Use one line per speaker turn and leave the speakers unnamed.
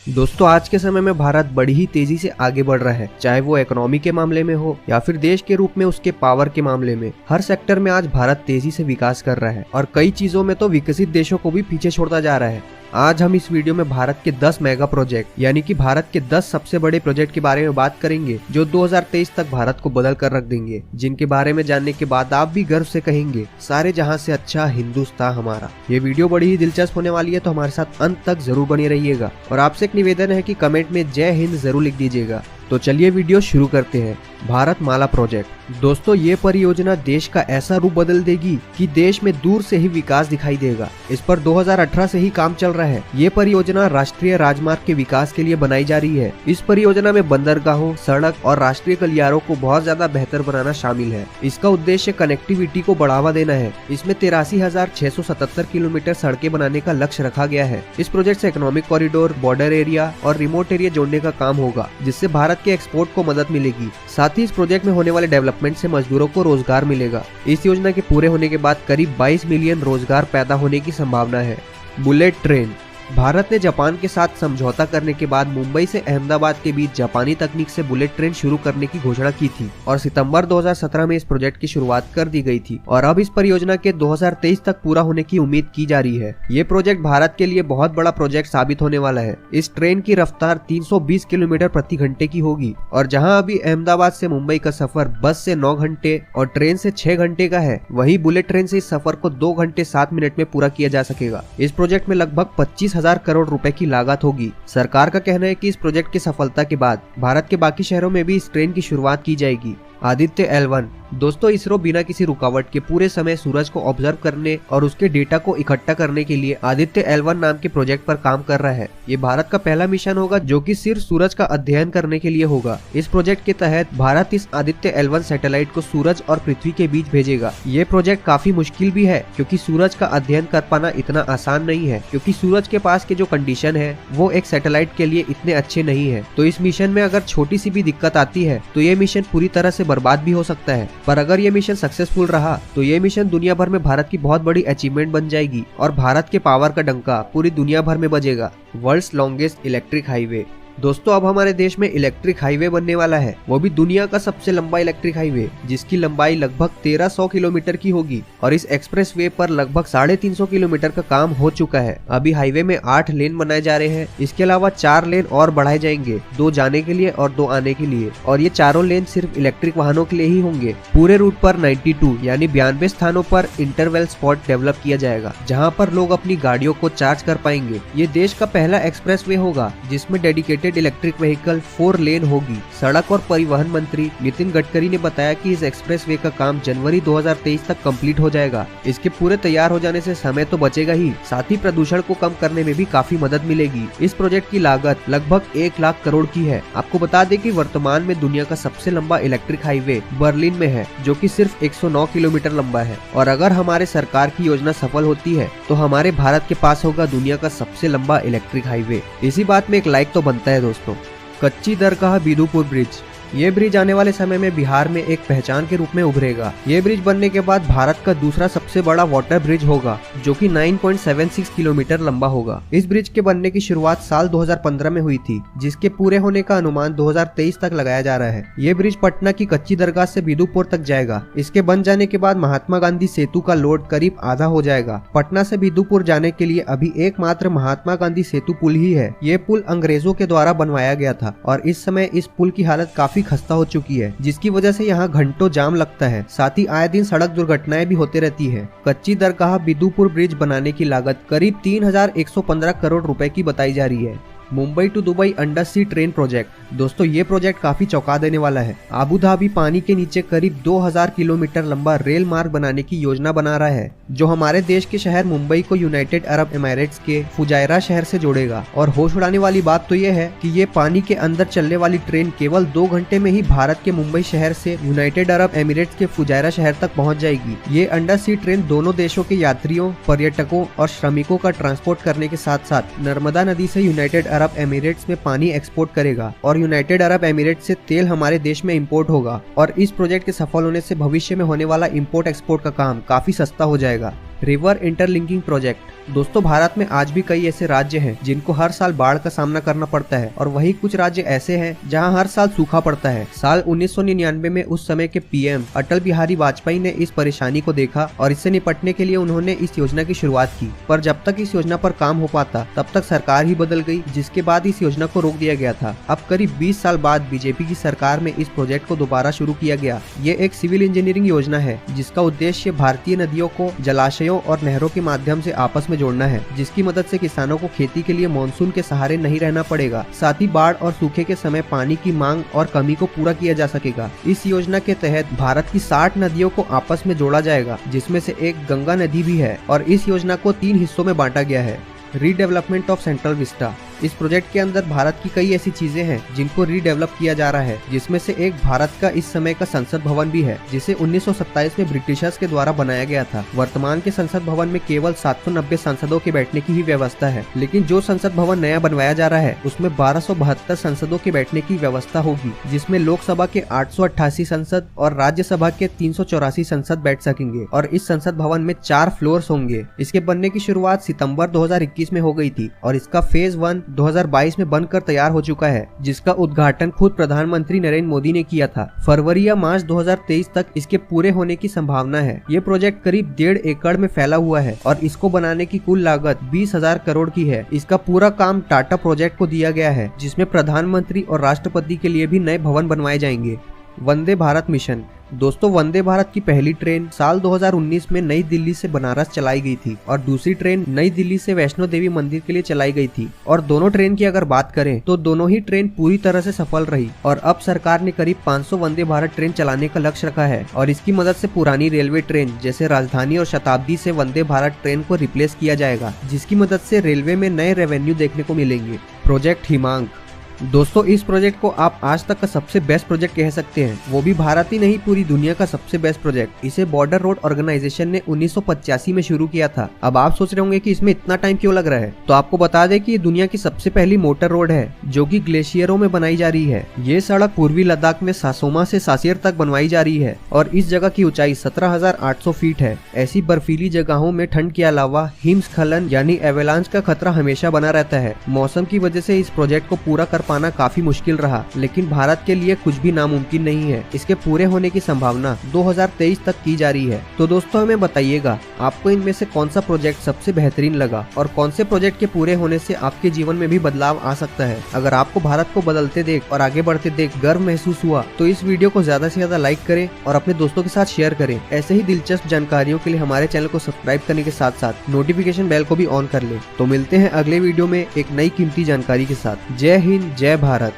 दोस्तों आज के समय में भारत बड़ी ही तेजी से आगे बढ़ रहा है, चाहे वो इकोनॉमी के मामले में हो या फिर देश के रूप में उसके पावर के मामले में। हर सेक्टर में आज भारत तेजी से विकास कर रहा है और कई चीजों में तो विकसित देशों को भी पीछे छोड़ता जा रहा है। आज हम इस वीडियो में भारत के 10 मेगा प्रोजेक्ट यानी कि भारत के 10 सबसे बड़े प्रोजेक्ट के बारे में बात करेंगे जो 2023 तक भारत को बदल कर रख देंगे, जिनके बारे में जानने के बाद आप भी गर्व से कहेंगे सारे जहां से अच्छा हिंदुस्तान हमारा। ये वीडियो बड़ी ही दिलचस्प होने वाली है, तो हमारे साथ अंत तक जरूर बने रहिएगा और आपसे एक निवेदन है कि कमेंट में जय हिंद जरूर लिख दीजिएगा। तो चलिए वीडियो शुरू करते हैं। भारत माला प्रोजेक्ट। दोस्तों ये परियोजना देश का ऐसा रूप बदल देगी कि देश में दूर से ही विकास दिखाई देगा। इस पर 2018 से ही काम चल रहा है। ये परियोजना राष्ट्रीय राजमार्ग के विकास के लिए बनाई जा रही है। इस परियोजना में बंदरगाहों, सड़क और राष्ट्रीय गलियारों को बहुत ज्यादा बेहतर बनाना शामिल है। इसका उद्देश्य कनेक्टिविटी को बढ़ावा देना है। इसमें 83,677 किलोमीटर सड़कें बनाने का लक्ष्य रखा गया है। इस प्रोजेक्ट से इकोनॉमिक कॉरिडोर, बॉर्डर एरिया और रिमोट एरिया जोड़ने का काम होगा, जिससे भारत के एक्सपोर्ट को मदद मिलेगी। साथ ही इस प्रोजेक्ट में होने वाले डेवलपमेंट से मजदूरों को रोजगार मिलेगा। इस योजना के पूरे होने के बाद करीब 22 मिलियन रोजगार पैदा होने की संभावना है। Bullet train. भारत ने जापान के साथ समझौता करने के बाद मुंबई से अहमदाबाद के बीच जापानी तकनीक से बुलेट ट्रेन शुरू करने की घोषणा की थी और सितंबर 2017 में इस प्रोजेक्ट की शुरुआत कर दी गई थी और अब इस परियोजना के 2023 तक पूरा होने की उम्मीद की जा रही है। ये प्रोजेक्ट भारत के लिए बहुत बड़ा प्रोजेक्ट साबित होने वाला है। इस ट्रेन की रफ्तार 320 किलोमीटर प्रति घंटे की होगी और जहाँ अभी अहमदाबाद से मुंबई का सफर बस से 9 घंटे और ट्रेन से 6 घंटे का है, वही बुलेट ट्रेन से इस सफर को 2 घंटे 7 मिनट में पूरा किया जा सकेगा। इस प्रोजेक्ट में लगभग 25,000 करोड़ रुपए की लागत होगी। सरकार का कहना है कि इस प्रोजेक्ट की सफलता के बाद भारत के बाकी शहरों में भी इस ट्रेन की शुरुआत की जाएगी। आदित्य L1। दोस्तों इसरो बिना किसी रुकावट के पूरे समय सूरज को ऑब्जर्व करने और उसके डेटा को इकट्ठा करने के लिए आदित्य L1 नाम के प्रोजेक्ट पर काम कर रहा है। ये भारत का पहला मिशन होगा जो कि सिर्फ सूरज का अध्ययन करने के लिए होगा। इस प्रोजेक्ट के तहत भारत इस आदित्य L1 सैटेलाइट को सूरज और पृथ्वी के बीच भेजेगा। ये प्रोजेक्ट काफी मुश्किल भी है क्योंकि सूरज का अध्ययन कर पाना इतना आसान नहीं है, क्योंकि सूरज के पास के जो कंडीशन है वो एक सैटेलाइट के लिए इतने अच्छे नहीं है। तो इस मिशन में अगर छोटी सी भी दिक्कत आती है तो ये मिशन पूरी तरह से बर्बाद भी हो सकता है। पर अगर ये मिशन सक्सेसफुल रहा तो ये मिशन दुनिया भर में भारत की बहुत बड़ी अचीवमेंट बन जाएगी और भारत के पावर का डंका पूरी दुनिया भर में बजेगा। World's longest electric highway. दोस्तों अब हमारे देश में इलेक्ट्रिक हाईवे बनने वाला है, वो भी दुनिया का सबसे लंबा इलेक्ट्रिक हाईवे, जिसकी लंबाई लगभग 1300 किलोमीटर की होगी और इस एक्सप्रेस वे पर लगभग 350 किलोमीटर का काम हो चुका है। अभी हाईवे में 8 लेन बनाए जा रहे हैं। इसके अलावा 4 लेन और बढ़ाए जाएंगे, 2 जाने के लिए और 2 आने के लिए, और ये चारों लेन सिर्फ इलेक्ट्रिक वाहनों के लिए ही होंगे। पूरे रूट पर 92 यानी 92 स्थानों पर इंटरवल स्पॉट डेवलप किया जाएगा, जहाँ पर लोग अपनी गाड़ियों को चार्ज कर पाएंगे। ये देश का पहला एक्सप्रेस वे होगा जिसमें डेडिकेटेड इलेक्ट्रिक व्हीकल 4 लेन होगी। सड़क और परिवहन मंत्री नितिन गडकरी ने बताया कि इस एक्सप्रेस वे का काम जनवरी 2023 तक कंप्लीट हो जाएगा। इसके पूरे तैयार हो जाने से समय तो बचेगा ही, साथ ही प्रदूषण को कम करने में भी काफी मदद मिलेगी। इस प्रोजेक्ट की लागत लगभग 1 लाख करोड़ की है। आपको बता दें कि वर्तमान में दुनिया का सबसे लंबा इलेक्ट्रिक हाईवे बर्लिन में है, जो कि सिर्फ 109 किलोमीटर लंबा है। और अगर हमारे सरकार की योजना सफल होती है तो हमारे भारत के पास होगा दुनिया का सबसे लंबा इलेक्ट्रिक हाईवे। इसी बात में एक लाइक तो बनता है दोस्तों। कच्ची दरगाह बिदुपुर ब्रिज। ये ब्रिज आने वाले समय में बिहार में एक पहचान के रूप में उभरेगा। ये ब्रिज बनने के बाद भारत का दूसरा सबसे बड़ा वाटर ब्रिज होगा, जो कि 9.76 किलोमीटर लंबा होगा। इस ब्रिज के बनने की शुरुआत साल 2015 में हुई थी, जिसके पूरे होने का अनुमान 2023 तक लगाया जा रहा है। ये ब्रिज पटना की कच्ची दरगाह से बिदुपुर तक जाएगा। इसके बन जाने के बाद महात्मा गांधी सेतु का लोड करीब आधा हो जाएगा। पटना से बिदुपुर जाने के लिए अभी एकमात्र महात्मा गांधी सेतु पुल ही है। ये पुल अंग्रेजों के द्वारा बनवाया गया था और इस समय इस पुल की हालत काफी खस्ता हो चुकी है, जिसकी वजह से यहाँ घंटों जाम लगता है। साथ ही आए दिन सड़क दुर्घटनाएं भी होती रहती है। कच्ची दरगाह बिदुपुर ब्रिज बनाने की लागत करीब 3,115 करोड़ रुपए की बताई जा रही है। Mumbai to Dubai under sea train project. दोस्तों ये प्रोजेक्ट काफी चौंका देने वाला है। आबू धाबी पानी के नीचे करीब 2000 किलोमीटर लंबा रेल मार्ग बनाने की योजना बना रहा है, जो हमारे देश के शहर मुंबई को यूनाइटेड अरब एमिरेट्स के फुजायरा शहर से जोड़ेगा। और होश उड़ाने वाली बात तो ये है कि ये पानी के अंदर चलने वाली ट्रेन केवल 2 घंटे में ही भारत के मुंबई शहर से यूनाइटेड अरब एमिरेट्स के फुजायरा शहर तक पहुंच जाएगी। ये अंडर सी ट्रेन दोनों देशों के यात्रियों, पर्यटकों और श्रमिकों का ट्रांसपोर्ट करने के साथ साथ नर्मदा नदी से यूनाइटेड अरब एमिरेट्स में पानी एक्सपोर्ट करेगा और यूनाइटेड अरब एमिरेट्स से तेल हमारे देश में इंपोर्ट होगा। और इस प्रोजेक्ट के सफल होने से भविष्य में होने वाला इंपोर्ट एक्सपोर्ट का काम काफी सस्ता हो जाएगा। River interlinking project. दोस्तों भारत में आज भी कई ऐसे राज्य हैं जिनको हर साल बाढ़ का सामना करना पड़ता है और वही कुछ राज्य ऐसे हैं जहां हर साल सूखा पड़ता है। साल 1999 में उस समय के पीएम अटल बिहारी वाजपेयी ने इस परेशानी को देखा और इससे निपटने के लिए उन्होंने इस योजना की शुरुआत की। पर जब तक इस योजना पर काम हो पाता तब तक सरकार ही बदल गई, जिसके बाद इस योजना को रोक दिया गया था। अब करीब 20 साल बाद बीजेपी की सरकार में इस प्रोजेक्ट को दोबारा शुरू किया गया। ये एक सिविल इंजीनियरिंग योजना है जिसका उद्देश्य भारतीय नदियों को जलाशयों और नहरों के माध्यम से आपस में जोड़ना है, जिसकी मदद से किसानों को खेती के लिए मानसून के सहारे नहीं रहना पड़ेगा। साथ ही बाढ़ और सूखे के समय पानी की मांग और कमी को पूरा किया जा सकेगा। इस योजना के तहत भारत की 60 नदियों को आपस में जोड़ा जाएगा, जिसमें से एक गंगा नदी भी है और इस योजना को 3 हिस्सों में बांटा गया है। Redevelopment of central Vista. इस प्रोजेक्ट के अंदर भारत की कई ऐसी चीजें हैं जिनको रीडेवलप किया जा रहा है, जिसमें से एक भारत का इस समय का संसद भवन भी है, जिसे 1927 में ब्रिटिशर्स के द्वारा बनाया गया था। वर्तमान के संसद भवन में केवल 790 सांसदों के बैठने की ही व्यवस्था है, लेकिन जो संसद भवन नया बनवाया जा रहा है उसमें 1272 सांसदों के बैठने की व्यवस्था होगी, जिसमें लोकसभा के 888 सांसद और राज्यसभा के 384 सांसद बैठ सकेंगे और इस संसद भवन में 4 फ्लोर्स होंगे। इसके बनने की शुरुआत सितंबर 2021 में हो गई थी और इसका फेज 1 2022 में बनकर तैयार हो चुका है, जिसका उद्घाटन खुद प्रधानमंत्री नरेंद्र मोदी ने किया था। फरवरी या मार्च 2023 तक इसके पूरे होने की संभावना है। ये प्रोजेक्ट करीब 1.5 एकड़ में फैला हुआ है और इसको बनाने की कुल लागत 20,000 करोड़ की है। इसका पूरा काम टाटा प्रोजेक्ट को दिया गया है, जिसमें प्रधानमंत्री और राष्ट्रपति के लिए भी नए भवन बनवाए जाएंगे। वंदे भारत मिशन। दोस्तों वंदे भारत की पहली ट्रेन साल 2019 में नई दिल्ली से बनारस चलाई गई थी और दूसरी ट्रेन नई दिल्ली से वैष्णो देवी मंदिर के लिए चलाई गई थी और दोनों ट्रेन की अगर बात करें तो दोनों ही ट्रेन पूरी तरह से सफल रही और अब सरकार ने करीब 500 वंदे भारत ट्रेन चलाने का लक्ष्य रखा है और इसकी मदद से पुरानी रेलवे ट्रेन जैसे राजधानी और शताब्दी से वंदे भारत ट्रेन को रिप्लेस किया जाएगा, जिसकी मदद से रेलवे में नए रेवेन्यू देखने को मिलेंगे। प्रोजेक्ट हिमांग। दोस्तों इस प्रोजेक्ट को आप आज तक का सबसे बेस्ट प्रोजेक्ट कह सकते हैं, वो भी भारत ही नहीं पूरी दुनिया का सबसे बेस्ट प्रोजेक्ट। इसे बॉर्डर रोड ऑर्गेनाइजेशन ने 1985 में शुरू किया था। अब आप सोच रहे होंगे कि इसमें इतना टाइम क्यों लग रहा है, तो आपको बता दें कि ये दुनिया की सबसे पहली मोटर रोड है जो कि ग्लेशियरों में बनाई जा रही है। ये सड़क पूर्वी लद्दाख में सासोमा से सासियर तक बनवाई जा रही है और इस जगह की ऊंचाई 17,800 फीट है। ऐसी बर्फीली जगहों में ठंड के अलावा हिमस्खलन यानी एवेलांच का खतरा हमेशा बना रहता है। मौसम की वजह से इस प्रोजेक्ट को पूरा कर पाना काफी मुश्किल रहा, लेकिन भारत के लिए कुछ भी नामुमकिन नहीं है। इसके पूरे होने की संभावना 2023 तक की जा रही है। तो दोस्तों हमें बताइएगा आपको इनमें से कौन सा प्रोजेक्ट सबसे बेहतरीन लगा और कौन से प्रोजेक्ट के पूरे होने से आपके जीवन में भी बदलाव आ सकता है। अगर आपको भारत को बदलते देख और आगे बढ़ते देख गर्व महसूस हुआ तो इस वीडियो को ज्यादा से ज्यादा लाइक करें और अपने दोस्तों के साथ शेयर करें। ऐसे ही दिलचस्प जानकारियों के लिए हमारे चैनल को सब्सक्राइब करने के साथ साथ नोटिफिकेशन बेल को भी ऑन कर ले। तो मिलते हैं अगले वीडियो में एक नई कीमती जानकारी के साथ। जय हिंद, जय भारत।